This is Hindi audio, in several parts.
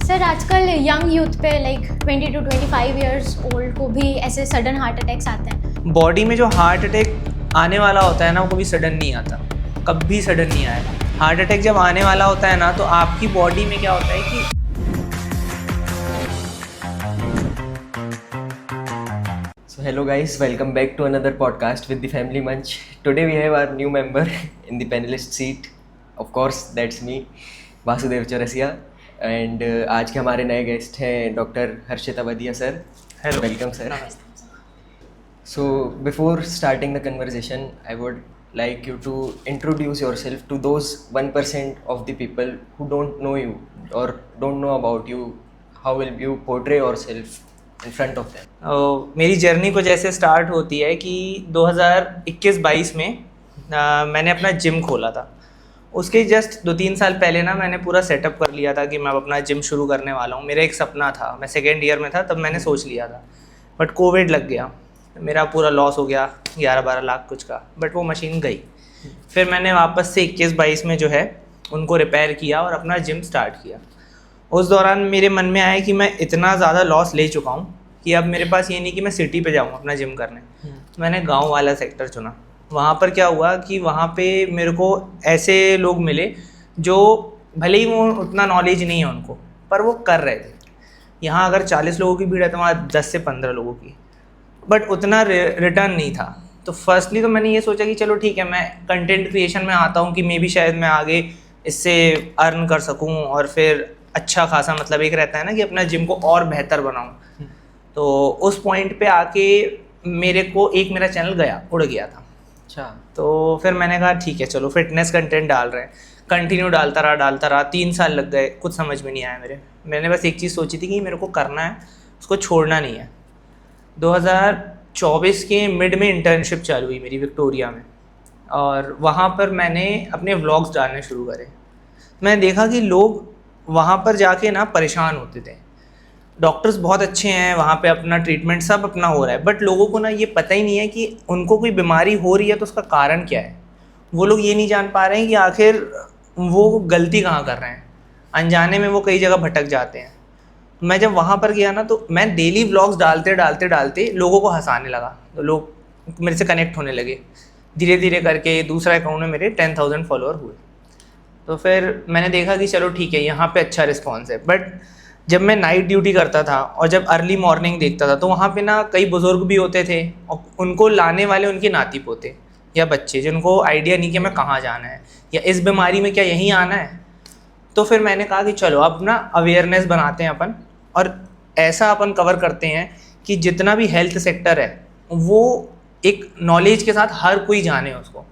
सर आजकल यंग यूथ पे लाइक 20 to 25 इयर्स ओल्ड को भी ऐसे सडन हार्ट अटैक्स आते हैं। बॉडी में जो हार्ट अटैक आने वाला होता है ना, वो कभी सडन नहीं आता, कभी सडन नहीं आएगा। हार्ट अटैक जब आने वाला होता है ना, तो आपकी बॉडी में क्या होता है कि So hello guys, welcome back to another podcast with the Family Munch. Today we have our new member in the panelist seat. Of course, that's me, Vasudev Chaurasia. And आज के हमारे नए गेस्ट हैं doctor Harshit Awadhiya sir. Hello, welcome sir. So before starting the conversation, I would like you to introduce yourself to those 1% of the people who don't know you or don't know about you. How will you portray yourself in front of them? मेरी जर्नी कुछ ऐसे स्टार्ट होती है कि 2021-22 में मैंने अपना जिम खोला था. उसके जस्ट 2-3 साल पहले ना मैंने पूरा सेटअप कर लिया था कि मैं अपना जिम शुरू करने वाला हूँ. मेरा एक सपना था, मैं सेकेंड ईयर में था तब मैंने सोच लिया था, बट कोविड लग गया, मेरा पूरा लॉस हो गया 11-12 लाख कुछ का. बट वो मशीन गई. फिर मैंने वापस से 21-22 में जो है उनको रिपेयर किया और अपना जिम स्टार्ट किया. उस दौरान मेरे मन में आया कि मैं इतना ज़्यादा लॉस ले चुका हूँ कि अब मेरे पास ये नहीं कि मैं सिटी पे जाऊँ अपना जिम करने. तो मैंने गांव वाला सेक्टर चुना. वहाँ पर क्या हुआ कि वहाँ पे मेरे को ऐसे लोग मिले जो भले ही वो उतना नॉलेज नहीं है उनको, पर वो कर रहे थे. यहाँ अगर 40 लोगों की भीड़ है तो वहाँ 10 से 15 लोगों की, बट उतना रिटर्न नहीं था. तो फर्स्टली तो मैंने ये सोचा कि चलो ठीक है, मैं कंटेंट क्रिएशन में आता हूँ कि मे बी शायद मैं आगे इससे अर्न कर सकूँ और फिर अच्छा खासा, मतलब एक रहता है ना कि अपना जिम को और बेहतर बनाऊँ. तो उस पॉइंट पे आके मेरे को मेरा चैनल उड़ गया था. अच्छा. तो फिर मैंने कहा ठीक है चलो फिटनेस कंटेंट डाल रहे हैं. कंटिन्यू डालता रहा. 3 साल लग गए, कुछ समझ में नहीं आया मैंने बस एक चीज़ सोची थी कि मेरे को करना है, उसको छोड़ना नहीं है. 2024 के मिड में इंटर्नशिप चालू हुई मेरी विक्टोरिया में, और वहाँ पर मैंने अपने व्लॉग्स डालने शुरू करे. मैंने देखा कि लोग वहाँ पर जाके ना परेशान होते थे. डॉक्टर्स बहुत अच्छे हैं वहाँ पे, अपना ट्रीटमेंट सब अपना हो रहा है, बट लोगों को ना ये पता ही नहीं है कि उनको कोई बीमारी हो रही है तो उसका कारण क्या है. वो लोग ये नहीं जान पा रहे हैं कि आखिर वो गलती कहाँ कर रहे हैं. अनजाने में वो कई जगह भटक जाते हैं. मैं जब वहाँ पर गया ना, तो मैं डेली व्लॉग्स डालते लोगों को हंसाने लगा. तो लोग मेरे से कनेक्ट होने लगे. धीरे धीरे करके दूसरा अकाउंट में मेरे 10,000 फॉलोअर हुए. तो फिर मैंने देखा कि चलो ठीक है, यहाँ पे अच्छा रिस्पॉन्स है. बट जब मैं नाइट ड्यूटी करता था और जब अर्ली मॉर्निंग देखता था, तो वहाँ पे ना कई बुज़ुर्ग भी होते थे और उनको लाने वाले उनके नाती पोते या बच्चे, जिनको आइडिया नहीं कि मैं कहाँ जाना है या इस बीमारी में क्या यहीं आना है. तो फिर मैंने कहा कि चलो अब ना अवेयरनेस बनाते हैं अपन, और ऐसा अपन कवर करते हैं कि जितना भी हेल्थ सेक्टर है वो एक नॉलेज के साथ हर कोई जाने उसको.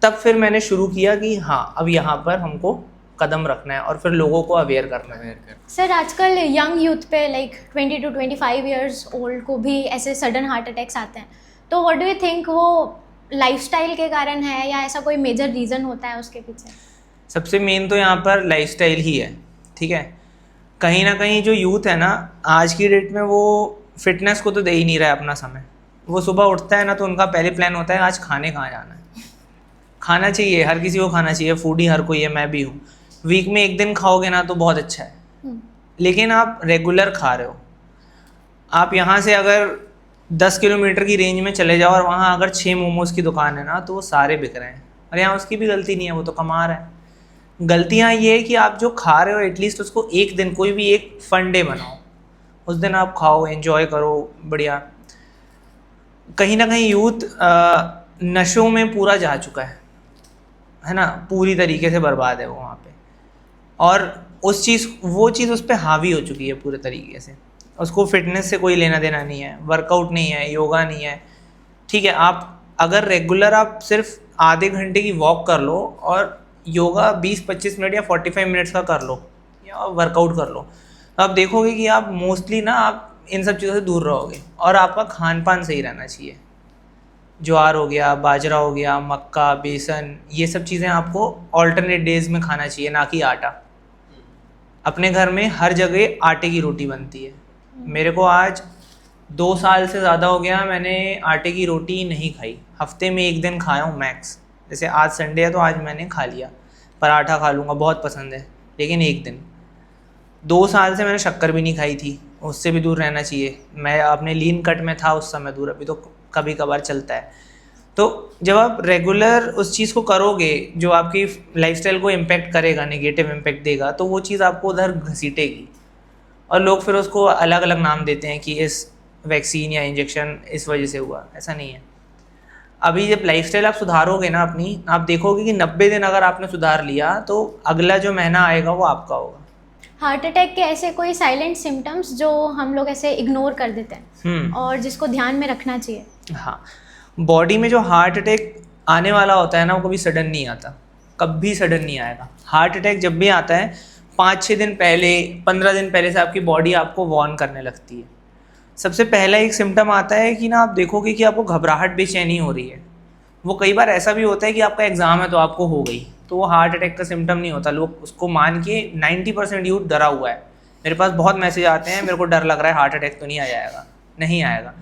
तब फिर मैंने शुरू किया कि हाँ, अब यहाँ पर हमको कदम रखना है और फिर लोगों को अवेयर करना है. सर आजकल यंग यूथ पे लाइक 20 to 25 इयर्स ओल्ड को भी ऐसे सडन हार्ट अटैक्स आते हैं. तो व्हाट डू यू थिंक, वो लाइफस्टाइल के कारण है या ऐसा कोई मेजर रीज़न होता है उसके पीछे? सबसे मेन तो यहाँ पर लाइफस्टाइल ही है. ठीक है, कहीं ना कहीं जो यूथ है ना आज की डेट में, वो फिटनेस को तो दे ही नहीं रहा है अपना समय. वो सुबह उठता है ना, तो उनका पहले प्लान होता है आज खाने कहाँ जाना है. खाना चाहिए, हर किसी को खाना चाहिए, फूडी हर कोई है, मैं भी हूँ. वीक में एक दिन खाओगे ना तो बहुत अच्छा है, लेकिन आप रेगुलर खा रहे हो. आप यहाँ से अगर 10 किलोमीटर की रेंज में चले जाओ और वहाँ अगर 6 मोमोज़ की दुकान है ना, तो वो सारे बिक रहे हैं, और यहाँ उसकी भी गलती नहीं है, वो तो कमा रहा है. गलतियाँ ये है कि आप जो खा रहे हो एटलीस्ट उसको एक दिन, कोई भी एक फन डे बनाओ, उस दिन आप खाओ, एंजॉय करो बढ़िया. कहीं ना कहीं यूथ नशों में पूरा जा चुका है ना, पूरी तरीके से बर्बाद है वो वहाँ पे, और वो चीज़ उस पर हावी हो चुकी है पूरे तरीके से. उसको फिटनेस से कोई लेना देना नहीं है, वर्कआउट नहीं है, योगा नहीं है. ठीक है, आप अगर रेगुलर आप सिर्फ आधे घंटे की वॉक कर लो और योगा 20-25 मिनट या 45 मिनट्स का कर लो या वर्कआउट कर लो, तो आप देखोगे कि आप मोस्टली ना आप इन सब चीज़ों से दूर रहोगे. और आपका खान पान सही रहना चाहिए. ज्वार हो गया, बाजरा हो गया, मक्का, बेसन, ये सब चीज़ें आपको ऑल्टरनेट डेज में खाना चाहिए, ना कि आटा. अपने घर में हर जगह आटे की रोटी बनती है. मेरे को आज 2 साल से ज़्यादा हो गया मैंने आटे की रोटी नहीं खाई. हफ्ते में 1 दिन खाया हूँ मैक्स. जैसे आज संडे है तो आज मैंने खा लिया. पराठा खा लूँगा, बहुत पसंद है, लेकिन 1 दिन. 2 साल से मैंने शक्कर भी नहीं खाई थी, उससे भी दूर रहना चाहिए। मैं अपने लीन कट में था उस समय दूर, अभी तो कभी कभार चलता है। तो जब आप रेगुलर उस चीज़ को करोगे जो आपकी लाइफस्टाइल को इम्पेक्ट करेगा, नेगेटिव इम्पेक्ट देगा, तो वो चीज़ आपको उधर घसीटेगी। और लोग फिर उसको अलग अलग नाम देते हैं कि इस वैक्सीन या इंजेक्शन इस वजह से हुआ, ऐसा नहीं है। अभी जब लाइफस्टाइल आप सुधारोगे ना अपनी, आप देखोगे कि 90 दिन अगर आपने सुधार लिया तो अगला जो महीना आएगा वो आपका होगा। हार्ट अटैक के ऐसे कोई साइलेंट सिम्टम्स जो हम लोग ऐसे इग्नोर कर देते हैं और जिसको ध्यान में रखना चाहिए? हाँ, बॉडी में जो हार्ट अटैक आने वाला होता है ना, वो कभी सडन नहीं आता, कभी सडन नहीं आएगा। हार्ट अटैक जब भी आता है 5-6 दिन पहले, 15 दिन पहले से आपकी बॉडी आपको वार्न करने लगती है। सबसे पहला एक सिम्टम आता है कि ना आप देखोगे कि आपको घबराहट, बेचैनी हो रही है। वो कई बार ऐसा भी होता है कि आपका एग्ज़ाम है तो आपको हो गई, तो वो हार्ट अटैक का सिम्टम नहीं होता। लोग उसको मान के 90% यूथ डरा हुआ है। मेरे पास बहुत मैसेज आते हैं, मेरे को डर लग रहा है हार्ट अटैक तो नहीं आ जाएगा। नहीं आएगा।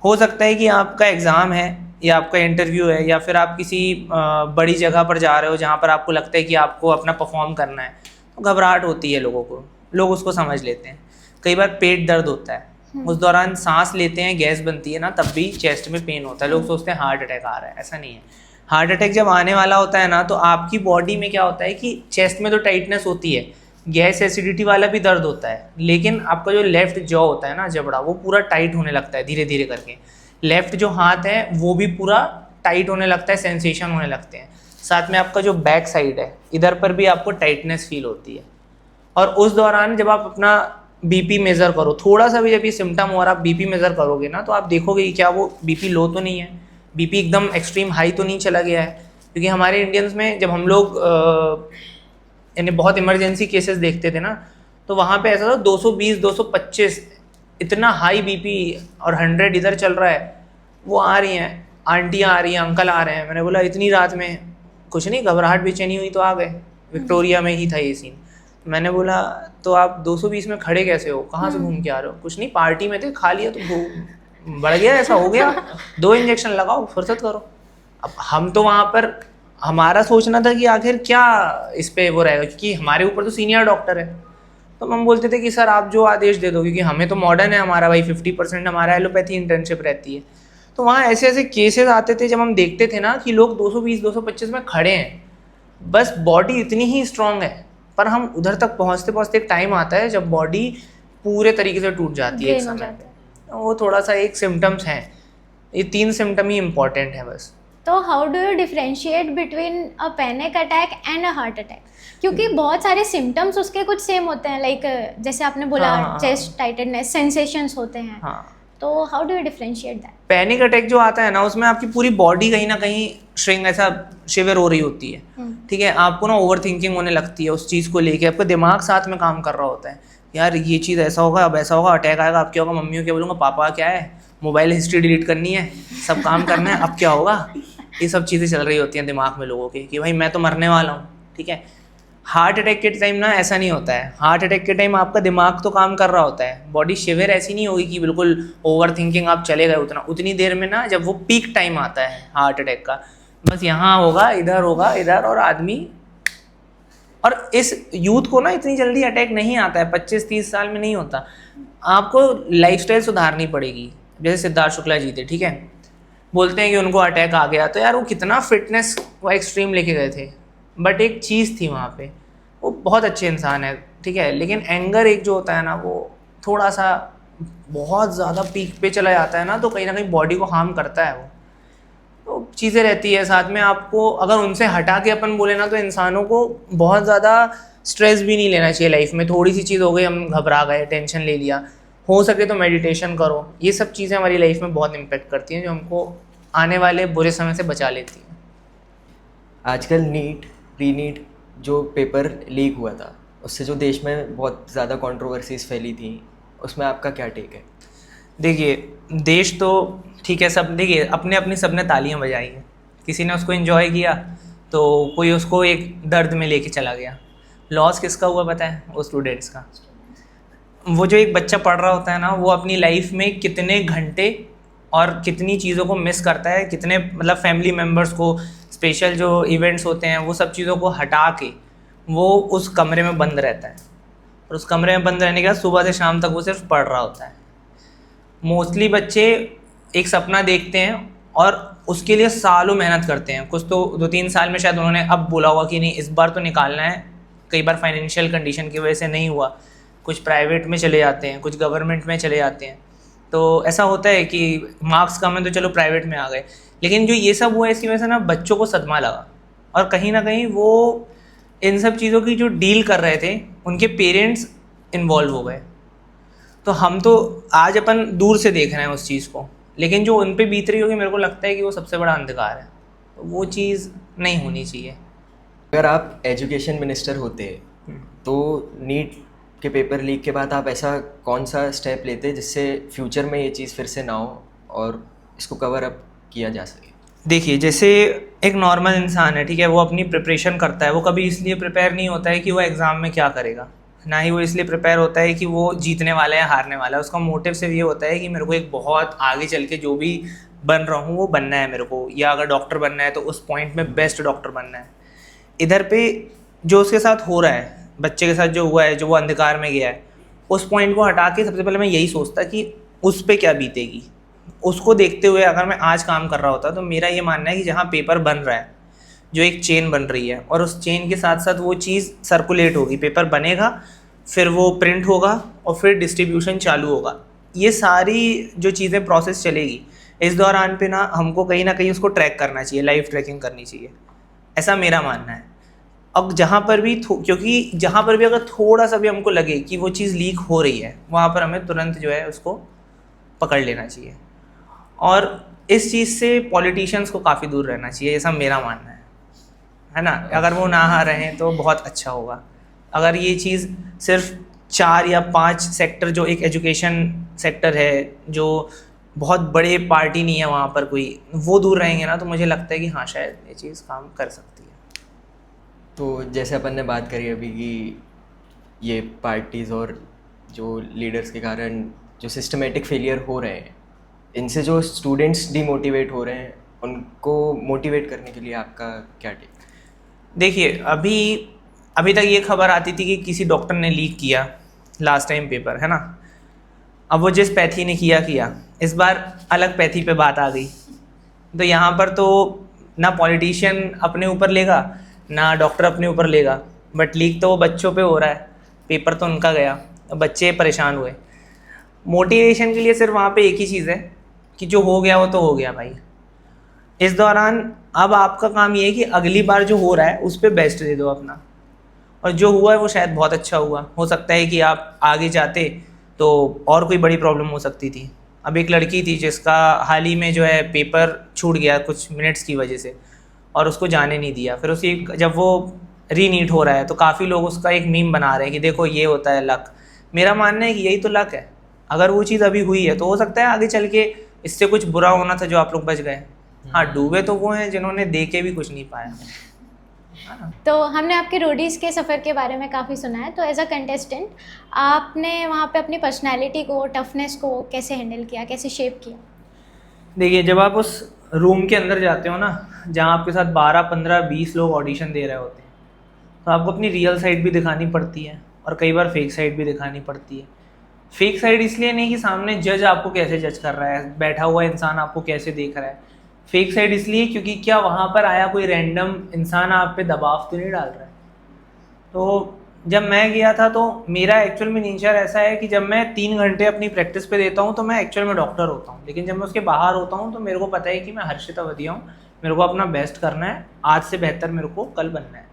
हो सकता है कि आपका एग्ज़ाम है या आपका इंटरव्यू है या फिर आप किसी बड़ी जगह पर जा रहे हो जहाँ पर आपको लगता है कि आपको अपना परफॉर्म करना है, तो घबराहट होती है लोगों को, लोग उसको समझ लेते हैं। कई बार पेट दर्द होता है, उस दौरान सांस लेते हैं, गैस बनती है ना, तब भी चेस्ट में पेन होता है, लोग सोचते हैं हार्ट अटैक आ रहा है। ऐसा नहीं है। हार्ट अटैक जब आने वाला होता है ना, तो आपकी बॉडी में क्या होता है कि चेस्ट में तो टाइटनेस होती है, गैस एसिडिटी वाला भी दर्द होता है, लेकिन आपका जो लेफ्ट जॉ होता है ना, जबड़ा, वो पूरा टाइट होने लगता है धीरे धीरे करके। लेफ्ट जो हाथ है वो भी पूरा टाइट होने लगता है, सेंसेशन होने लगते हैं। साथ में आपका जो बैक साइड है, इधर पर भी आपको टाइटनेस फील होती है। और उस दौरान जब आप अपना बीपी मेज़र करो, थोड़ा सा भी जब ये सिम्टम हो और आप बीपी मेज़र करोगे ना, तो आप देखोगे कि क्या वो बीपी लो तो नहीं है, बीपी एकदम एक्सट्रीम हाई तो नहीं चला गया है। क्योंकि हमारे इंडियंस में जब हम लोग यानी बहुत इमरजेंसी केसेस देखते थे ना, तो वहाँ पे ऐसा था 220, 225 इतना हाई बीपी और 100 इधर चल रहा है। वो आ रही हैं, आंटियाँ आ रही हैं, अंकल आ रहे हैं। मैंने बोला इतनी रात में? कुछ नहीं, घबराहट बेचैनी हुई तो आ गए। विक्टोरिया में ही था ये सीन। मैंने बोला तो आप 220 में खड़े कैसे हो, कहाँ से घूम के आ रहे हो? कुछ नहीं, पार्टी में थे, खा लिया तो बढ़ गया, ऐसा हो गया, 2 इंजेक्शन लगाओ, फुर्सत करो। अब हम तो वहाँ पर हमारा सोचना था कि आखिर क्या इस पे वो रहेगा, क्योंकि हमारे ऊपर तो सीनियर डॉक्टर है। तो हम बोलते थे कि सर आप जो आदेश दे दो, क्योंकि हमें तो मॉडर्न है हमारा भाई, 50% हमारा एलोपैथी इंटर्नशिप रहती है। तो वहाँ ऐसे ऐसे केसेस आते थे जब हम देखते थे ना कि लोग 220, 225 में खड़े हैं, बस बॉडी इतनी ही स्ट्रांग है, पर हम उधर तक पहुँचते पहुँचते एक टाइम आता है जब बॉडी पूरे तरीके से टूट जाती है एक समय पे। वो थोड़ा सा एक सिम्टम्स हैं, ये 3 सिम्टम ही इम्पॉर्टेंट है बस। तो how do you differentiate between a panic attack and a heart attack? क्योंकि बहुत सारे सिम्टम्स उसके कुछ सेम होते हैं, लाइक जैसे आपने बोला चेस्ट टाइटनेस, सेंसेशंस होते हैं। हाँ, तो how do you differentiate that? Panic attack जो आता है ना, उसमें आपकी पूरी बॉडी कहीं ना कहीं श्रिंक, ऐसा शिवर हो रही होती है, ठीक है। आपको ना ओवर थिंकिंग होने लगती है उस चीज़ को लेके, आपका दिमाग साथ में काम कर रहा होता है, यार ये चीज़ ऐसा होगा, अब ऐसा होगा, अटैक आएगा, अब क्या होगा, मम्मी को क्या बोलूँगा, पापा क्या है, मोबाइल हिस्ट्री डिलीट करनी है, सब काम करना है, अब क्या होगा। ये सब चीज़ें चल रही होती हैं दिमाग में लोगों के कि भाई मैं तो मरने वाला हूँ, ठीक है। हार्ट अटैक के टाइम ना ऐसा नहीं होता है। हार्ट अटैक के टाइम आपका दिमाग तो काम कर रहा होता है, बॉडी शिवर ऐसी नहीं होगी कि बिल्कुल ओवर थिंकिंग आप चले गए उतनी देर में ना, जब वो पीक टाइम आता है हार्ट अटैक का, बस यहाँ होगा, इधर, और आदमी। और इस यूथ को ना इतनी जल्दी अटैक नहीं आता है, 25-30 साल में नहीं होता। आपको लाइफस्टाइल सुधारनी पड़ेगी। जैसे सिद्धार्थ शुक्ला जी थे, ठीक है, बोलते हैं कि उनको अटैक आ गया, तो यार वो कितना फिटनेस वो एक्सट्रीम लेके गए थे, बट एक चीज़ थी वहाँ पे, वो बहुत अच्छे इंसान है, ठीक है, लेकिन एंगर एक जो होता है ना, वो थोड़ा सा बहुत ज़्यादा पीक पे चला जाता है ना, तो कहीं ना कहीं बॉडी को हार्म करता है वो। तो चीज़ें रहती है साथ में। आपको अगर उनसे हटा के अपन बोले ना, तो इंसानों को बहुत ज़्यादा स्ट्रेस भी नहीं लेना चाहिए लाइफ में। थोड़ी सी चीज़ हो गई, हम घबरा गए, टेंशन ले लिया, हो सके तो मेडिटेशन करो। ये सब चीज़ें हमारी लाइफ में बहुत इम्पेक्ट करती हैं, जो हमको आने वाले बुरे समय से बचा लेती हैं। आजकल नीट, प्री नीट जो पेपर लीक हुआ था, उससे जो देश में बहुत ज़्यादा कंट्रोवर्सीज फैली थी, उसमें आपका क्या टेक है? देखिए, देश तो ठीक है, सब देखिए अपने अपनी सबने तालियां बजाई हैं, किसी ने उसको एंजॉय किया तो कोई उसको एक दर्द में लेके चला गया। लॉस किसका हुआ पता है? वो स्टूडेंट्स का। वो जो एक बच्चा पढ़ रहा होता है ना, वो अपनी लाइफ में कितने घंटे और कितनी चीज़ों को मिस करता है, कितने मतलब फैमिली मेम्बर्स को, स्पेशल जो इवेंट्स होते हैं, वो सब चीज़ों को हटा के वो उस कमरे में बंद रहता है, और उस कमरे में बंद रहने के बाद सुबह से शाम तक वो सिर्फ पढ़ रहा होता है। मोस्टली बच्चे एक सपना देखते हैं और उसके लिए सालों मेहनत करते हैं। कुछ तो 2-3 साल में शायद उन्होंने अब बोला होगा कि नहीं इस बार तो निकालना है, कई बार फाइनेंशियल कंडीशन की वजह से नहीं हुआ, कुछ प्राइवेट में चले जाते हैं, कुछ गवर्नमेंट में चले जाते हैं। तो ऐसा होता है कि मार्क्स कम है तो चलो प्राइवेट में आ गए। लेकिन जो ये सब हुआ है इसकी वजह से ना बच्चों को सदमा लगा, और कहीं ना कहीं वो इन सब चीज़ों की जो डील कर रहे थे उनके पेरेंट्स इन्वॉल्व हो गए। तो हम तो आज अपन दूर से देख रहे हैं उस चीज़ को, लेकिन जो उन पे बीत रही होगी मेरे को लगता है कि वो सबसे बड़ा अंधकार है। तो वो चीज़ नहीं होनी चाहिए। अगर आप एजुकेशन मिनिस्टर होते तो नीट के पेपर लीक के बाद आप ऐसा कौन सा स्टेप लेते जिससे फ्यूचर में ये चीज़ फिर से ना हो और इसको कवर अप किया जा सके? देखिए, जैसे एक नॉर्मल इंसान है, ठीक है, वो अपनी प्रिपरेशन करता है। वो कभी इसलिए प्रिपेयर नहीं होता है कि वो एग्ज़ाम में क्या करेगा, ना ही वो इसलिए प्रिपेयर होता है कि वो जीतने वाला है हारने वाला है। उसका मोटिव सिर्फ ये होता है कि मेरे को एक बहुत आगे चल के जो भी बन रहा हूँ वो बनना है मेरे को, या अगर डॉक्टर बनना है तो उस पॉइंट में बेस्ट डॉक्टर बनना है। इधर पे जो उसके साथ हो रहा है, बच्चे के साथ जो हुआ है, जो वो अंधकार में गया है, उस पॉइंट को हटा के सबसे पहले मैं यही सोचता कि उस पर क्या बीतेगी। उसको देखते हुए अगर मैं आज काम कर रहा होता तो मेरा ये मानना है कि जहाँ पेपर बन रहा है, जो एक चेन बन रही है, और उस चेन के साथ साथ वो चीज़ सर्कुलेट होगी, पेपर बनेगा, फिर वो प्रिंट होगा और फिर डिस्ट्रीब्यूशन चालू होगा। ये सारी जो चीज़ें प्रोसेस चलेगी, इस दौरान पे ना हमको कहीं ना कहीं उसको ट्रैक करना चाहिए, लाइव ट्रैकिंग करनी चाहिए, ऐसा मेरा मानना है। अब जहाँ पर भी क्योंकि जहाँ पर भी अगर थोड़ा सा भी हमको लगे कि वो चीज़ लीक हो रही है, वहाँ पर हमें तुरंत जो है उसको पकड़ लेना चाहिए। और इस चीज़ से पॉलिटिशियंस को काफ़ी दूर रहना चाहिए, ऐसा मेरा मानना है ना। अगर वो ना रहें तो बहुत अच्छा होगा। अगर ये चीज़ सिर्फ 4 या 5 सेक्टर, जो एक एजुकेशन सेक्टर है, जो बहुत बड़े पार्टी नहीं है वहाँ पर कोई, वो दूर रहेंगे ना, तो मुझे लगता है कि हाँ शायद ये चीज़ काम कर सकती है। तो जैसे अपन ने बात करी अभी कि ये पार्टीज़ और जो लीडर्स के कारण जो सिस्टमेटिक फेलियर हो रहे हैं, इनसे जो स्टूडेंट्स डीमोटिवेट हो रहे हैं, उनको मोटिवेट करने के लिए आपका क्या टिप? देखिए, अभी तक ये खबर आती थी कि किसी डॉक्टर ने लीक किया लास्ट टाइम पेपर, है ना। अब वो जिस पैथी ने किया, इस बार अलग पैथी पे बात आ गई। तो यहाँ पर तो ना पॉलिटिशियन अपने ऊपर लेगा, ना डॉक्टर अपने ऊपर लेगा, बट लीक तो वो बच्चों पे हो रहा है। पेपर तो उनका गया, बच्चे परेशान हुए। मोटिवेशन के लिए सिर्फ वहाँ पे एक ही चीज़ है कि जो हो गया वो तो हो गया भाई। इस दौरान अब आपका काम ये है कि अगली बार जो हो रहा है उस पर बेस्ट दे दो अपना, और जो हुआ है वो शायद बहुत अच्छा हुआ। हो सकता है कि आप आगे जाते तो और कोई बड़ी प्रॉब्लम हो सकती थी। अब एक लड़की थी जिसका हाल ही में जो है पेपर छूट गया कुछ मिनट्स की वजह से, और उसको जाने नहीं दिया। फिर उसकी जब वो रीनीट हो रहा है तो काफ़ी लोग उसका एक मीम बना रहे हैं कि देखो ये होता है लक। मेरा मानना है कि यही तो लक है। अगर वो चीज़ अभी हुई है तो हो सकता है आगे चल के इससे कुछ बुरा होना था जो आप लोग बच गए। हाँ, डूबे तो वो हैं जिन्होंने दे के भी कुछ नहीं पाया। तो हमने आपके रोडीज़ के सफ़र के बारे में काफ़ी सुना है, तो एज अ कंटेस्टेंट आपने वहाँ पे अपनी पर्सनैलिटी को, टफनेस को कैसे हैंडल किया, कैसे शेप किया? देखिए, जब आप उस रूम के अंदर जाते हो ना, जहाँ आपके साथ 12, 15, 20 लोग ऑडिशन दे रहे होते हैं, तो आपको अपनी रियल साइड भी दिखानी पड़ती है और कई बार फेक साइड भी दिखानी पड़ती है। फेक साइड इसलिए नहीं कि सामने जज आपको कैसे जज कर रहा है, बैठा हुआ इंसान आपको कैसे देख रहा है। फेक साइड इसलिए क्योंकि क्या वहाँ पर आया कोई रैंडम इंसान आप पे दबाव तो नहीं डाल रहा है। तो जब मैं गया था तो मेरा एक्चुअल में नेचर ऐसा है कि जब मैं 3 घंटे अपनी प्रैक्टिस पे देता हूँ तो मैं एक्चुअल में डॉक्टर होता हूँ, लेकिन जब मैं उसके बाहर होता हूँ तो मेरे को पता है कि मैं हर्षिता वधिया हूँ, मेरे को अपना बेस्ट करना है, आज से बेहतर मेरे को कल बनना है।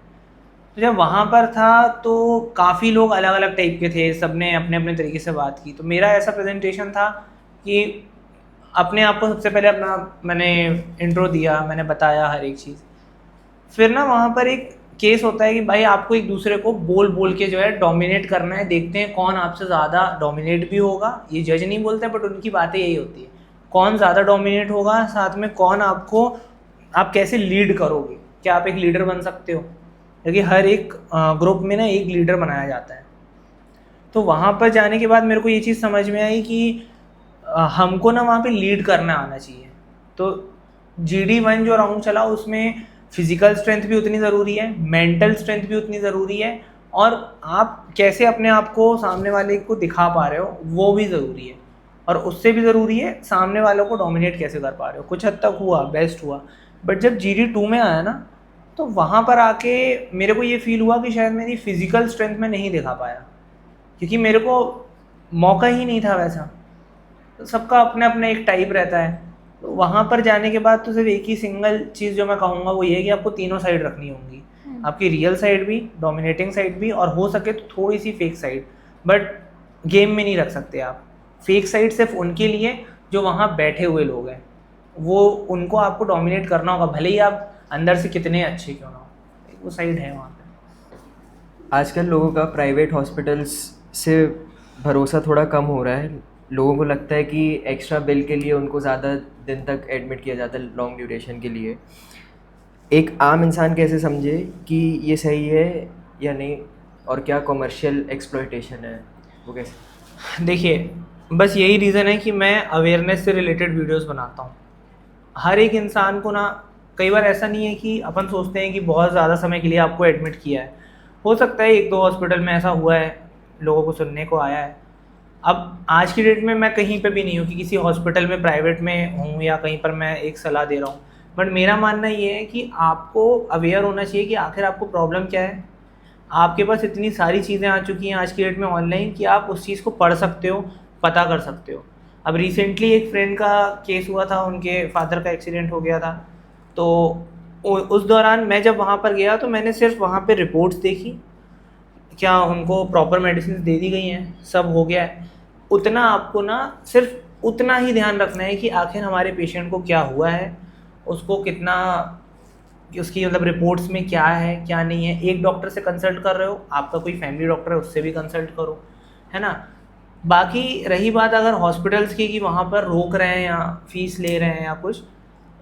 तो जब वहाँ पर था तो काफ़ी लोग अलग अलग टाइप के थे, सब ने अपने अपने तरीके से बात की। तो मेरा ऐसा प्रेजेंटेशन था कि अपने आप को सबसे पहले मैंने इंट्रो दिया, मैंने बताया हर एक चीज़। फिर ना वहाँ पर एक केस होता है कि भाई आपको एक दूसरे को बोल बोल के जो है डोमिनेट करना है। देखते हैं कौन आपसे ज़्यादा डोमिनेट भी होगा। ये जज नहीं बोलते बट उनकी बातें यही होती है, कौन ज़्यादा डोमिनेट होगा, साथ में कौन आप कैसे लीड करोगे, क्या आप एक लीडर बन सकते हो, क्योंकि हर एक ग्रुप में ना एक लीडर बनाया जाता है। तो वहाँ पर जाने के बाद मेरे को ये चीज़ समझ में आई कि हमको ना वहाँ पे लीड करना आना चाहिए। तो GD1 जो राउंड चला उसमें फिजिकल स्ट्रेंथ भी उतनी ज़रूरी है, मेंटल स्ट्रेंथ भी उतनी ज़रूरी है, और आप कैसे अपने आप को सामने वाले को दिखा पा रहे हो वो भी ज़रूरी है, और उससे भी ज़रूरी है सामने वालों को डोमिनेट कैसे कर पा रहे हो। कुछ हद तक हुआ, बेस्ट हुआ, बट जब GD2 में आया ना तो वहाँ पर आके मेरे को ये फील हुआ कि शायद मेरी फ़िज़िकल स्ट्रेंथ में नहीं दिखा पाया, क्योंकि मेरे को मौका ही नहीं था वैसा। तो सबका अपना अपना एक टाइप रहता है। तो वहाँ पर जाने के बाद तो सिर्फ एक ही सिंगल चीज़ जो मैं कहूँगा वो ये है कि आपको तीनों साइड रखनी होंगी, आपकी रियल साइड भी, डोमिनेटिंग साइड भी, और हो सके तो थोड़ी सी फेक साइड। बट गेम में नहीं रख सकते आप फेक साइड, सिर्फ उनके लिए जो वहाँ बैठे हुए लोग हैं, वो उनको आपको डोमिनेट करना होगा, भले ही आप अंदर से कितने अच्छे क्यों ना हो, वो साइड है वहाँ पे। आजकल लोगों का प्राइवेट हॉस्पिटल्स से भरोसा थोड़ा कम हो रहा है। लोगों को लगता है कि एक्स्ट्रा बिल के लिए उनको ज़्यादा दिन तक एडमिट किया जाता है, लॉन्ग ड्यूरेशन के लिए। एक आम इंसान कैसे समझे कि ये सही है या नहीं, और क्या कमर्शियल एक्सप्लॉयटेशन है, वो कैसे? देखिए, बस यही रीज़न है कि मैं अवेयरनेस से रिलेटेड वीडियोस बनाता हूँ। हर एक इंसान को ना, कई बार ऐसा नहीं है कि अपन सोचते हैं कि बहुत ज़्यादा समय के लिए आपको एडमिट किया है, हो सकता है 1-2 हॉस्पिटल में ऐसा हुआ है, लोगों को सुनने को आया है। अब आज की डेट में मैं कहीं पे भी नहीं हूँ कि किसी हॉस्पिटल में प्राइवेट में हूँ या कहीं पर मैं एक सलाह दे रहा हूँ, बट मेरा मानना ये है कि आपको अवेयर होना चाहिए कि आखिर आपको प्रॉब्लम क्या है। आपके पास इतनी सारी चीज़ें आ चुकी हैं आज की डेट में ऑनलाइन कि आप उस चीज़ को पढ़ सकते हो, पता कर सकते हो। अब रिसेंटली एक फ्रेंड का केस हुआ था, उनके फादर का एक्सीडेंट हो गया था, तो उस दौरान मैं जब वहाँ पर गया तो मैंने सिर्फ वहाँ पे रिपोर्ट्स देखी, क्या उनको प्रॉपर मेडिसिन दे दी गई हैं, सब हो गया है। उतना आपको ना सिर्फ उतना ही ध्यान रखना है कि आखिर हमारे पेशेंट को क्या हुआ है, उसको कितना, उसकी मतलब रिपोर्ट्स में क्या है क्या नहीं है। एक डॉक्टर से कंसल्ट कर रहे हो, आपका कोई फैमिली डॉक्टर है उससे भी कंसल्ट करो, है ना। बाकी रही बात अगर हॉस्पिटल्स की कि वहाँ पर रोक रहे हैं या फीस ले रहे हैं या कुछ,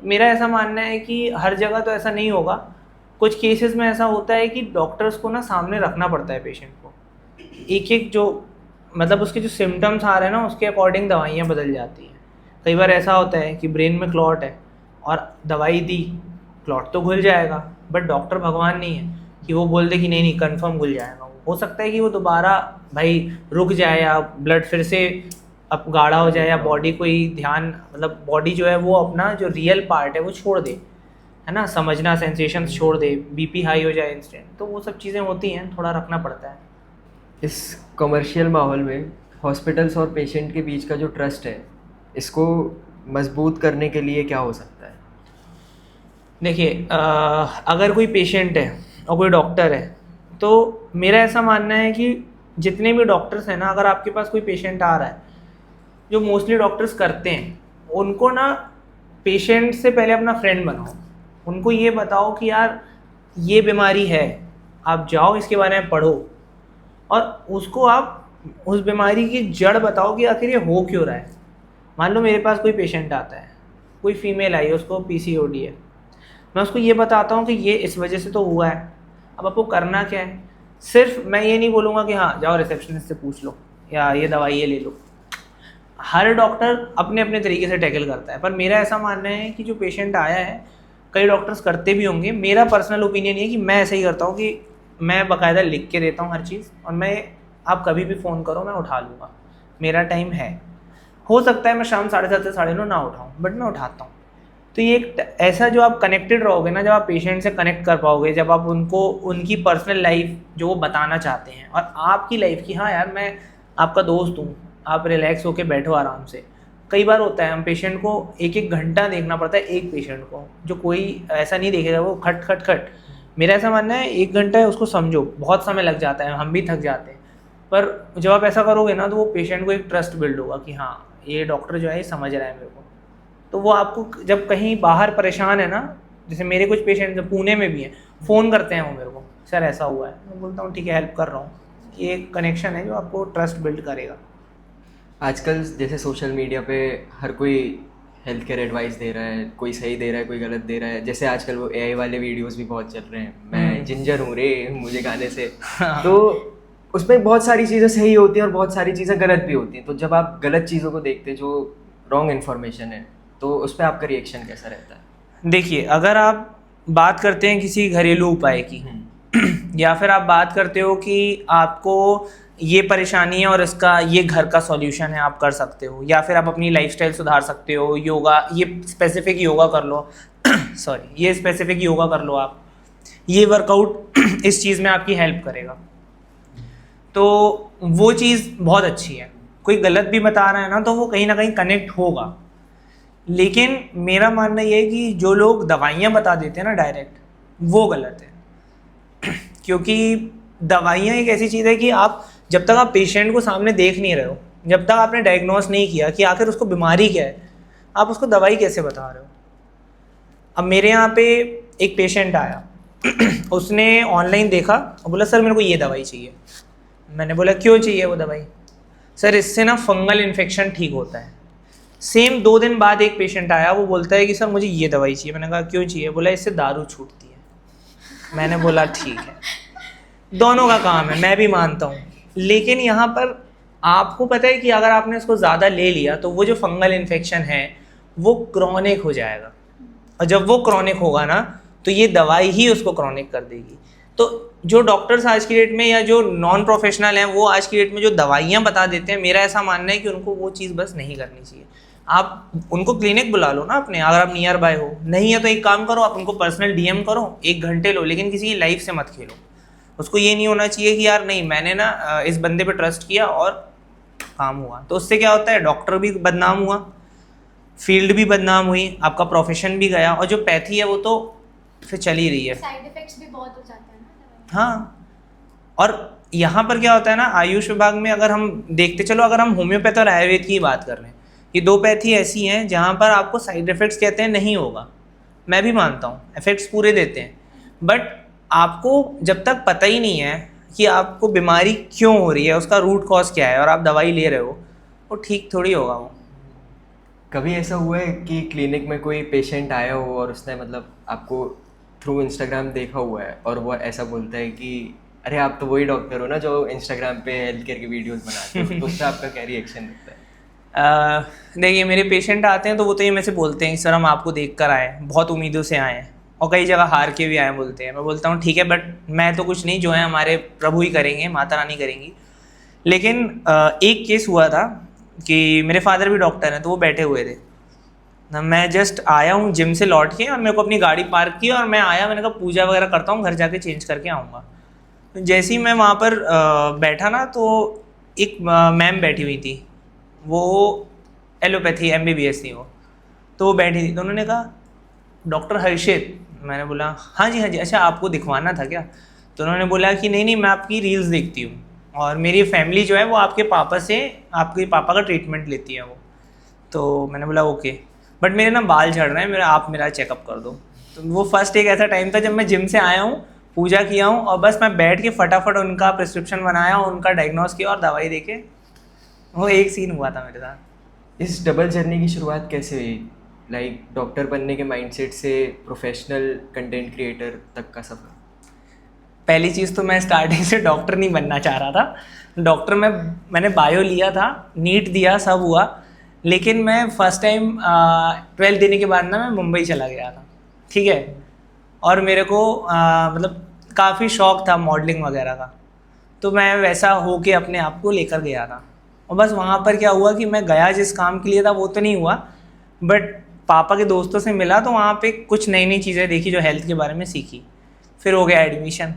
मेरा ऐसा मानना है कि हर जगह तो ऐसा नहीं होगा। कुछ केसेस में ऐसा होता है कि डॉक्टर्स को ना सामने रखना पड़ता है पेशेंट को, एक एक जो मतलब उसके जो सिम्टम्स आ रहे हैं ना उसके अकॉर्डिंग दवाइयाँ बदल जाती हैं। कई बार ऐसा होता है कि ब्रेन में क्लॉट है और दवाई दी, क्लॉट तो घुल जाएगा, बट डॉक्टर भगवान नहीं है कि वो बोल दे कि नहीं नहीं कंफर्म घुल जाएगा। हो सकता है कि वो दोबारा भाई रुक जाए या ब्लड फिर से अब गाढ़ा हो जाए, या बॉडी कोई ध्यान, मतलब बॉडी जो है वो अपना जो रियल पार्ट है वो छोड़ दे, है ना, समझना, सेंसेशंस छोड़ दे, बीपी हाई हो जाए इंस्टेंट। तो वो सब चीज़ें होती हैं, थोड़ा रखना पड़ता है। इस कमर्शियल माहौल में हॉस्पिटल्स और पेशेंट के बीच का जो ट्रस्ट है, इसको मजबूत करने के लिए क्या हो सकता है? देखिए, अगर कोई पेशेंट है और कोई डॉक्टर है, तो मेरा ऐसा मानना है कि जितने भी डॉक्टर्स हैं ना, अगर आपके पास कोई पेशेंट आ रहा है, जो मोस्टली डॉक्टर्स करते हैं, उनको ना पेशेंट से पहले अपना फ्रेंड बनाओ। उनको ये बताओ कि यार ये बीमारी है, आप जाओ इसके बारे में पढ़ो, और उसको आप उस बीमारी की जड़ बताओ कि आखिर ये हो क्यों रहा है। मान लो मेरे पास कोई पेशेंट आता है, कोई फीमेल आई है, उसको PCOD है, मैं उसको ये बताता हूँ कि ये इस वजह से तो हुआ है, अब आपको करना क्या है। सिर्फ मैं ये नहीं बोलूँगा कि हाँ जाओ रिसेप्शनिस्ट से पूछ लो या ये दवाई ये ले लो। हर डॉक्टर अपने अपने तरीके से टैकल करता है, पर मेरा ऐसा मानना है कि जो पेशेंट आया है, कई डॉक्टर्स करते भी होंगे, मेरा पर्सनल ओपिनियन ये है कि मैं ऐसे ही करता हूँ कि मैं बाकायदा लिख के देता हूँ हर चीज़, और मैं, आप कभी भी फ़ोन करो मैं उठा लूँगा, मेरा टाइम है। हो सकता है मैं शाम 7:30 से 9:30 ना उठाऊँ, बट मैं उठाता हूँ। तो ये एक ऐसा जो आप कनेक्टेड रहोगे ना, जब आप पेशेंट से कनेक्ट कर पाओगे, जब आप उनको उनकी पर्सनल लाइफ जो वो बताना चाहते हैं और आपकी लाइफ की, हाँ यार मैं आपका दोस्त हूँ, आप रिलैक्स होके बैठो आराम से। कई बार होता है हम पेशेंट को 1-1 घंटा देखना पड़ता है, एक पेशेंट को, जो कोई ऐसा नहीं देखेगा, वो खट खट खट। मेरा ऐसा मानना है 1 घंटा है, उसको समझो, बहुत समय लग जाता है, हम भी थक जाते हैं, पर जब आप ऐसा करोगे ना तो वो पेशेंट को एक ट्रस्ट बिल्ड होगा कि हाँ ये डॉक्टर जो है ये समझ रहा है मेरे को। तो वो आपको जब कहीं बाहर परेशान है ना, जैसे मेरे कुछ पेशेंट पुणे में भी हैं, फ़ोन करते हैं वो मेरे को, सर ऐसा हुआ है, मैं बोलता हूँ ठीक है हेल्प कर रहा हूँ। ये एक कनेक्शन है जो आपको ट्रस्ट बिल्ड करेगा। आजकल जैसे सोशल मीडिया पे हर कोई हेल्थ केयर एडवाइस दे रहा है, कोई सही दे रहा है, कोई गलत दे रहा है। जैसे आजकल वो AI वाले वीडियोस भी बहुत चल रहे हैं, मैं जिंजर हूँ रे मुझे गाने से। तो उसमें बहुत सारी चीज़ें सही होती हैं और बहुत सारी चीज़ें गलत भी होती हैं। तो जब आप गलत चीज़ों को देखते हैं, जो रॉन्ग इन्फॉर्मेशन है, तो उस पर आपका रिएक्शन कैसा रहता है? देखिए, अगर आप बात करते हैं किसी घरेलू उपाय की, या फिर आप बात करते हो कि आपको ये परेशानी है और इसका ये घर का सॉल्यूशन है, आप कर सकते हो, या फिर आप अपनी लाइफस्टाइल सुधार सकते हो, योगा, ये स्पेसिफिक योगा कर लो सॉरी, ये स्पेसिफिक योगा कर लो, आप ये वर्कआउट इस चीज़ में आपकी हेल्प करेगा, तो वो चीज़ बहुत अच्छी है। कोई गलत भी बता रहा है ना तो वो कहीं ना कहीं कनेक्ट होगा। लेकिन मेरा मानना ये है कि जो लोग दवाइयाँ बता देते हैं ना डायरेक्ट, वो गलत है क्योंकि दवाइयाँ एक ऐसी चीज़ है कि आप जब तक आप पेशेंट को सामने देख नहीं रहे हो, जब तक आपने डायग्नोस नहीं किया कि आखिर उसको बीमारी क्या है, आप उसको दवाई कैसे बता रहे हो। अब मेरे यहाँ पे एक पेशेंट आया उसने ऑनलाइन देखा और बोला सर मेरे को ये दवाई चाहिए। मैंने बोला क्यों चाहिए वो दवाई? सर इससे ना फंगल इन्फेक्शन ठीक होता है। सेम 2 दिन बाद एक पेशेंट आया, वो बोलता है कि सर मुझे ये दवाई चाहिए। मैंने कहा क्यों चाहिए? बोला इससे दारू छूटती है। मैंने बोला ठीक है, दोनों का काम है, मैं भी मानता हूँ, लेकिन यहाँ पर आपको पता है कि अगर आपने इसको ज़्यादा ले लिया तो वो जो फंगल इन्फेक्शन है वो क्रॉनिक हो जाएगा, और जब वो क्रॉनिक होगा ना तो ये दवाई ही उसको क्रॉनिक कर देगी। तो जो डॉक्टर्स आज की डेट में या जो नॉन प्रोफेशनल हैं वो आज की डेट में जो दवाइयाँ बता देते हैं, मेरा ऐसा मानना है कि उनको वो चीज़ बस नहीं करनी चाहिए। आप उनको क्लिनिक बुला लो ना अपने, अगर आप नियर बाय हो, नहीं है तो एक काम करो, आप उनको पर्सनल डीएम करो, 1 घंटे लो, लेकिन किसी की लाइफ से मत खेलो। उसको ये नहीं होना चाहिए कि यार नहीं मैंने ना इस बंदे पे ट्रस्ट किया और काम हुआ, तो उससे क्या होता है, डॉक्टर भी बदनाम हुआ, फील्ड भी बदनाम हुई, आपका प्रोफेशन भी गया, और जो पैथी है वो तो फिर चल ही रही है। साइड इफेक्ट्स भी बहुत हो जाते हैं ना। हाँ, और यहाँ पर क्या होता है ना, आयुष विभाग में अगर हम देखते चलो, अगर हम होम्योपैथ और आयुर्वेद की बात कर रहे हैं, ये 2 पैथी ऐसी हैं जहाँ पर आपको साइड इफेक्ट्स कहते हैं नहीं होगा, मैं भी मानता हूँ इफेक्ट्स पूरे देते हैं, बट आपको जब तक पता ही नहीं है कि आपको बीमारी क्यों हो रही है, उसका रूट कॉज क्या है, और आप दवाई ले रहे हो, वो ठीक थोड़ी होगा वो। कभी ऐसा हुआ है कि क्लिनिक में कोई पेशेंट आया हो और उसने मतलब आपको थ्रू इंस्टाग्राम देखा हुआ है और वो ऐसा बोलता है कि अरे आप तो वही डॉक्टर हो ना जो इंस्टाग्राम पे हेल्थ केयर की वीडियोस बनाते हो, तो उससे आपका क्या रिएक्शन रहता है? देखिए मेरे पेशेंट आते हैं तो वो तो ये मेरे से बोलते हैं कि सर हम आपको देख कर आए, बहुत उम्मीदों से आए हैं, और कई जगह हार के भी आए बोलते हैं। मैं बोलता हूँ ठीक है, बट मैं तो कुछ नहीं, जो है हमारे प्रभु ही करेंगे, माता रानी करेंगी। लेकिन एक केस हुआ था कि मेरे फादर भी डॉक्टर हैं, तो वो बैठे हुए थे, मैं जस्ट आया हूँ जिम से लौट के, और मेरे को अपनी गाड़ी पार्क की और मैं आया, मैंने कहा पूजा वगैरह करता हूँ, घर जाके चेंज करके आऊँगा। तो जैसे ही मैं वहाँ पर बैठा ना, तो एक मैम बैठी हुई थी, वो एलोपैथी MBBS थी वो, तो वो बैठी थी, तो उन्होंने कहा डॉक्टर हर्षित। मैंने बोला हाँ जी हाँ जी, अच्छा आपको दिखवाना था क्या? तो उन्होंने बोला कि नहीं नहीं, मैं आपकी रील्स देखती हूँ और मेरी फैमिली जो है वो आपके पापा से, आपके पापा का ट्रीटमेंट लेती है वो। तो मैंने बोला ओके, बट मेरे ना बाल झड़ रहे हैं, आप मेरा चेकअप कर दो। तो वो फर्स्ट एक ऐसा टाइम था जब मैं जिम से आया हूँ, पूजा किया हूँ, और बस मैं बैठ के फटाफट उनका प्रिस्क्रिप्शन बनाया, उनका डायग्नोस किया और दवाई दे के, वो एक सीन हुआ था मेरे साथ। इस डबल जर्नी की शुरुआत कैसे हुई, लाइक डॉक्टर बनने के माइंडसेट से प्रोफेशनल कंटेंट क्रिएटर तक का सफर? पहली चीज़ तो मैं स्टार्टिंग से डॉक्टर नहीं बनना चाह रहा था। डॉक्टर मैंने बायो लिया था, नीट दिया, सब हुआ, लेकिन मैं फर्स्ट टाइम 12th देने के बाद ना मैं मुंबई चला गया था, ठीक है, और मेरे को मतलब काफ़ी शौक था मॉडलिंग वगैरह का, तो मैं वैसा हो के अपने आप को लेकर गया था। और बस वहाँ पर क्या हुआ कि मैं गया जिस काम के लिए था वो तो नहीं हुआ, बट पापा के दोस्तों से मिला तो वहाँ पे कुछ नई नई चीज़ें देखी जो हेल्थ के बारे में सीखी, फिर हो गया एडमिशन।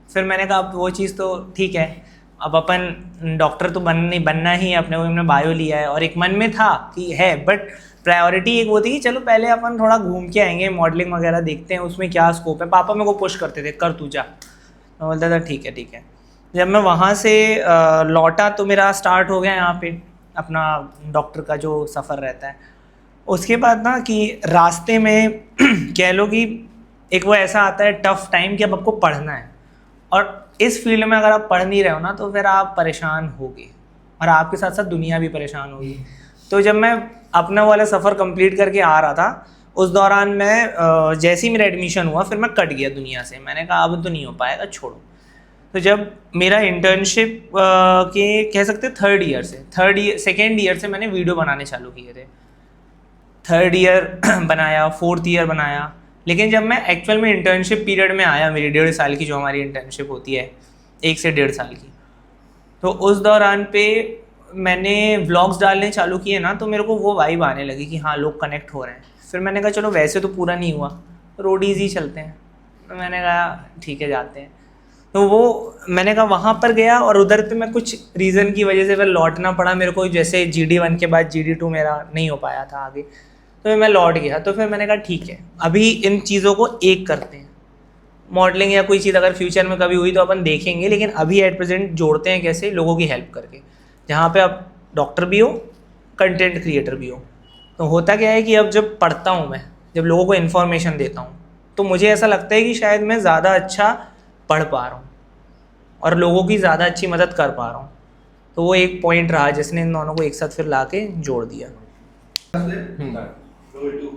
फिर मैंने कहा अब वो चीज़ तो ठीक है, अब अपन डॉक्टर तो बनना ही है अपने को, हमने बायो लिया है, और एक मन में था कि है, बट प्रायोरिटी एक वो थी कि चलो पहले अपन थोड़ा घूम के आएंगे, मॉडलिंग वगैरह देखते हैं उसमें क्या स्कोप है। पापा मेरे को पुश करते थे कर तू जा, मैं बोलता था ठीक है ठीक है। जब मैं वहाँ से लौटा तो मेरा स्टार्ट हो गया यहाँ पे अपना डॉक्टर का जो सफ़र रहता है। उसके बाद ना कि रास्ते में कह लो कि एक वो ऐसा आता है टफ टाइम कि अब आपको पढ़ना है, और इस फील्ड में अगर आप पढ़ नहीं रहे हो ना तो फिर आप परेशान होगे, और आपके साथ साथ दुनिया भी परेशान होगी। तो जब मैं अपना वाला सफ़र कंप्लीट करके आ रहा था, उस दौरान मैं जैसे ही मेरा एडमिशन हुआ फिर मैं कट गया दुनिया से। मैंने कहा अब तो नहीं हो पाएगा, छोड़ो। तो जब मेरा इंटर्नशिप के कह सकते सेकेंड ईयर से मैंने वीडियो बनाने चालू किए थे। 3rd ईयर बनाया, 4th ईयर बनाया, लेकिन जब मैं एक्चुअल में इंटर्नशिप पीरियड में आया, मेरी 1.5 साल की जो हमारी इंटर्नशिप होती है, 1 से 1.5 साल की, तो उस दौरान पे मैंने व्लॉग्स डालने चालू किए ना, तो मेरे को वो वाइब आने लगी कि हाँ लोग कनेक्ट हो रहे हैं। फिर मैंने कहा चलो वैसे तो पूरा नहीं हुआ, रोडीज़ ही चलते हैं, तो मैंने कहा ठीक है जाते हैं। तो वो मैंने कहा वहाँ पर गया, और उधर पे मैं कुछ रीज़न की वजह से फिर लौटना पड़ा मेरे को, जैसे GD1 के बाद GD2 मेरा नहीं हो पाया था आगे, तो मैं लौट गया। तो फिर मैंने कहा ठीक है अभी इन चीज़ों को एक करते हैं, मॉडलिंग या कोई चीज़ अगर फ्यूचर में कभी हुई तो अपन देखेंगे, लेकिन अभी एट प्रेजेंट जोड़ते हैं कैसे, लोगों की हेल्प करके, जहाँ पे आप डॉक्टर भी हो, कंटेंट क्रिएटर भी हो। तो होता क्या है कि अब जब पढ़ता हूँ मैं, जब लोगों को इन्फॉर्मेशन देता हूँ, तो मुझे ऐसा लगता है कि शायद मैं ज़्यादा अच्छा पढ़ पा रहा हूँ और लोगों की ज़्यादा अच्छी मदद कर पा रहा हूँ। तो वो एक पॉइंट रहा जिसने इन दोनों को एक साथ फिर ला के जोड़ दिया।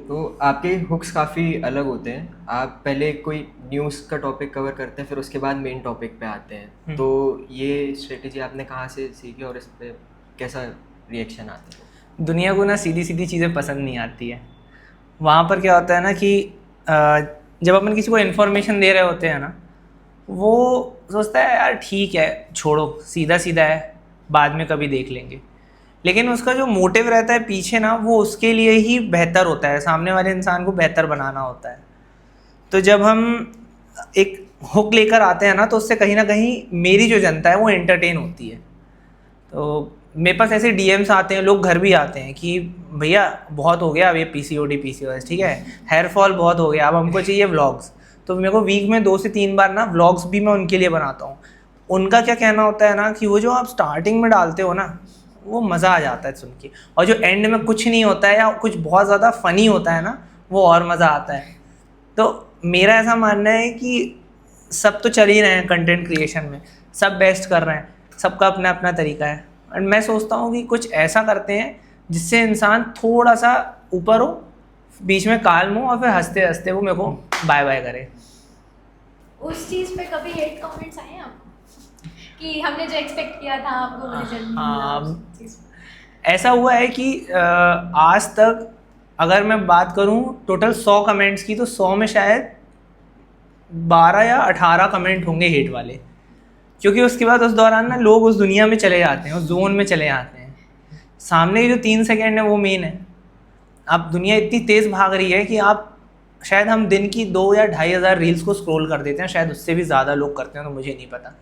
तो आपके हुक्स काफ़ी अलग होते हैं। आप पहले कोई न्यूज़ का टॉपिक कवर करते हैं, फिर उसके बाद मेन टॉपिक पे आते हैं। तो ये स्ट्रेटेजी आपने कहाँ से सीखी और इस पर कैसा रिएक्शन आता है? दुनिया को ना सीधी सीधी चीज़ें पसंद नहीं आती है। वहाँ पर क्या होता है ना कि जब अपन किसी को इन्फॉर्मेशन दे रहे होते हैं ना, वो सोचता है यार ठीक है छोड़ो, सीधा सीधा है, बाद में कभी देख लेंगे। लेकिन उसका जो मोटिव रहता है पीछे ना, वो उसके लिए ही बेहतर होता है, सामने वाले इंसान को बेहतर बनाना होता है। तो जब हम एक हुक लेकर आते हैं ना, तो उससे कहीं ना कहीं मेरी जो जनता है वो एंटरटेन होती है। तो मेरे पास ऐसे DMs आते हैं, लोग घर भी आते हैं कि भैया बहुत हो गया अब ये PCOS, ठीक है, हेयर फॉल बहुत हो गया, अब हमको चाहिए व्लॉग्स। तो मेरे को वीक में 2 से 3 बार ना व्लॉग्स भी मैं उनके लिए बनाता हूँ। उनका क्या कहना होता है ना कि वो जो आप स्टार्टिंग में डालते हो ना, वो मज़ा आ जाता है सुन के, और जो एंड में कुछ नहीं होता है या कुछ बहुत ज़्यादा फ़नी होता है ना, वो और मज़ा आता है। तो मेरा ऐसा मानना है कि सब तो चल ही रहे हैं कंटेंट क्रिएशन में, सब बेस्ट कर रहे हैं, सबका अपना अपना तरीका है। और मैं सोचता हूँ कि कुछ ऐसा करते हैं जिससे इंसान थोड़ा सा ऊपर हो, बीच में काल्म हो, और फिर हंसते हंसते वो मेरे को बाय बाय करे। उस चीज़ पे कभी हेट कमेंट्स आए हैं आपको कि हमने जो एक्सपेक्ट किया था आपको रिजल्ट नहीं मिला? ऐसा हुआ है कि आज तक अगर मैं बात करूं टोटल 100 कमेंट्स की, तो 100 में शायद 12 या 18 कमेंट होंगे हेट वाले, क्योंकि उसके बाद उस दौरान ना लोग उस दुनिया में चले जाते हैं, उस जोन में चले जाते हैं। सामने की जो 3 सेकेंड है वो मेन है। अब दुनिया इतनी तेज़ भाग रही है कि आप शायद हम दिन की 2 या 2,500 रील्स को स्क्रॉल कर देते हैं, शायद उससे भी ज़्यादा लोग करते हैं, तो मुझे नहीं पता।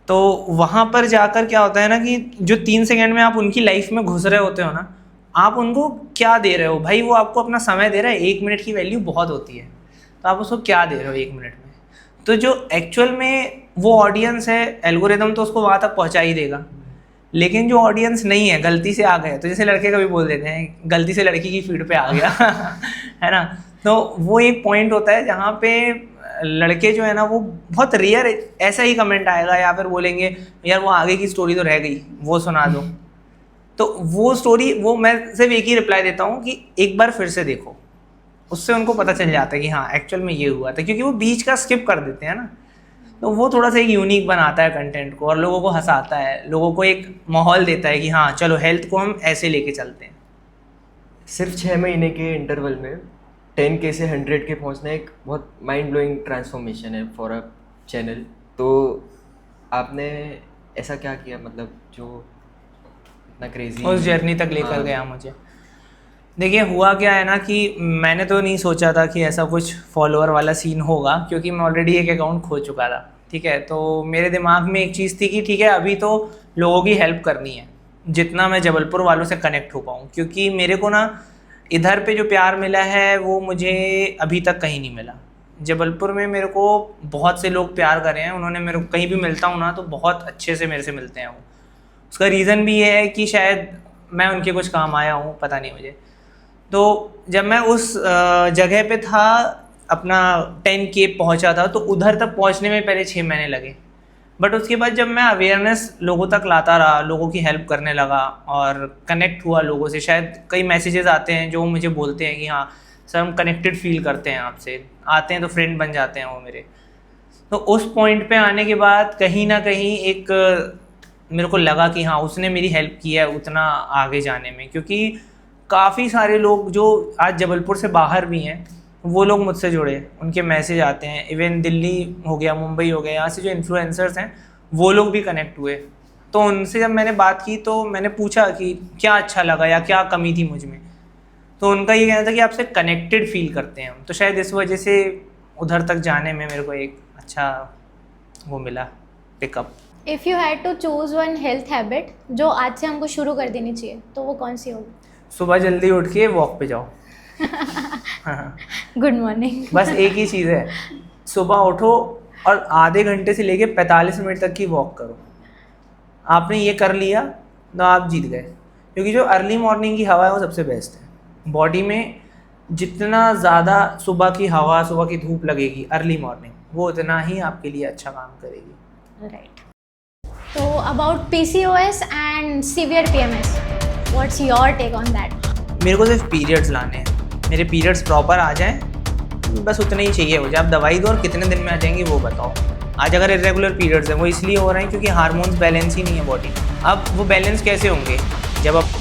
तो वहाँ पर जाकर क्या होता है ना कि जो 3 सेकेंड में आप उनकी लाइफ में घुस रहे होते हो ना, आप उनको क्या दे रहे हो भाई? वो आपको अपना समय दे रहा है, 1 मिनट की वैल्यू बहुत होती है, तो आप उसको क्या दे रहे हो 1 मिनट में? तो जो एक्चुअल में वो ऑडियंस है, एल्गोरिदम तो उसको वहाँ तक पहुँचा ही देगा, लेकिन जो ऑडियंस नहीं है, गलती से आ गए, तो जैसे लड़के कभी बोल देते हैं गलती से लड़की की फीड पे आ गया है ना, तो वो एक पॉइंट होता है जहाँ पे लड़के जो है ना, वो बहुत रेयर ऐसा ही कमेंट आएगा, या फिर बोलेंगे यार वो आगे की स्टोरी तो रह गई, वो सुना दो। तो वो स्टोरी, वो मैं सिर्फ एक ही रिप्लाई देता हूँ कि एक बार फिर से देखो, उससे उनको पता चल जाता है कि हाँ एक्चुअल में ये हुआ था, क्योंकि वो बीच का स्किप कर देते हैं ना। तो वो थोड़ा सा एक यूनिक बनाता है कंटेंट को, और लोगों को हंसाता है, लोगों को एक माहौल देता है कि हाँ चलो हेल्थ को हम ऐसे लेके चलते हैं। सिर्फ 6 महीने के इंटरवल में 10K से 100K पहुंचना एक बहुत माइंड ब्लोइंग ट्रांसफॉर्मेशन है फॉर अ चैनल। तो आपने ऐसा क्या किया, मतलब जो इतना क्रेजी उस जर्नी तक लेकर गया मुझे? देखिए हुआ क्या है ना कि मैंने तो नहीं सोचा था कि ऐसा कुछ फॉलोअर वाला सीन होगा, क्योंकि मैं ऑलरेडी एक अकाउंट खो चुका था, ठीक है। तो मेरे दिमाग में एक चीज़ थी कि ठीक है अभी तो लोगों की हेल्प करनी है, जितना मैं जबलपुर वालों से कनेक्ट हो पाऊँ, क्योंकि मेरे को ना इधर पे जो प्यार मिला है वो मुझे अभी तक कहीं नहीं मिला। जबलपुर में मेरे को बहुत से लोग प्यार करे हैं, उन्होंने मेरे को कहीं भी मिलता हूँ ना तो बहुत अच्छे से मेरे से मिलते हैं वो। उसका रीज़न भी ये है कि शायद मैं उनके कुछ काम आया हूँ, पता नहीं मुझे। तो जब मैं उस जगह पे था, अपना 10K पहुँचा था, तो उधर तक पहुँचने में पहले 6 महीने लगे। बट उसके बाद जब मैं अवेयरनेस लोगों तक लाता रहा, लोगों की हेल्प करने लगा और कनेक्ट हुआ लोगों से, शायद कई मैसेजेस आते हैं जो मुझे बोलते हैं कि हाँ सर हम कनेक्टेड फील करते हैं आपसे, आते हैं तो फ्रेंड बन जाते हैं वो मेरे। तो उस पॉइंट पे आने के बाद कहीं ना कहीं एक मेरे को लगा कि हाँ उसने मेरी हेल्प की है उतना आगे जाने में, क्योंकि काफ़ी सारे लोग जो आज जबलपुर से बाहर भी हैं वो लोग मुझसे जुड़े, उनके मैसेज आते हैं, इवन दिल्ली हो गया, मुंबई हो गया, यहाँ से जो इन्फ्लुएंसर्स हैं वो लोग भी कनेक्ट हुए। तो उनसे जब मैंने बात की तो मैंने पूछा कि क्या अच्छा लगा या क्या कमी थी मुझ में, तो उनका ये कहना था कि आपसे कनेक्टेड फील करते हैं हम, तो शायद इस वजह से उधर तक जाने में मेरे को एक अच्छा वो मिला pickup. If you had to choose one health habit जो आज से हमको शुरू कर देनी चाहिए तो वो कौन सी होगी? सुबह जल्दी उठ के वॉक पे जाओ। हाँ, गुड मॉर्निंग। बस एक ही चीज़ है, सुबह उठो और आधे घंटे से लेके 45 मिनट तक की वॉक करो। आपने ये कर लिया तो आप जीत गए, क्योंकि जो अर्ली मॉर्निंग की हवा है वो सबसे बेस्ट है। बॉडी में जितना ज़्यादा सुबह की हवा, सुबह की धूप लगेगी अर्ली मॉर्निंग, वो उतना ही आपके लिए अच्छा काम करेगी। राइट। तो about PCOS and severe PMS, what's your take on that? मेरे को सिर्फ पीरियड्स लाने हैं, मेरे पीरियड्स प्रॉपर आ जाएं, बस उतना ही चाहिए मुझे। आप दवाई दो और कितने दिन में आ जाएंगे वो बताओ। आज अगर इरेगुलर पीरियड्स हैं वो इसलिए हो रहे हैं क्योंकि हार्मोन्स बैलेंस ही नहीं है बॉडी में। अब वो बैलेंस कैसे होंगे? जब आप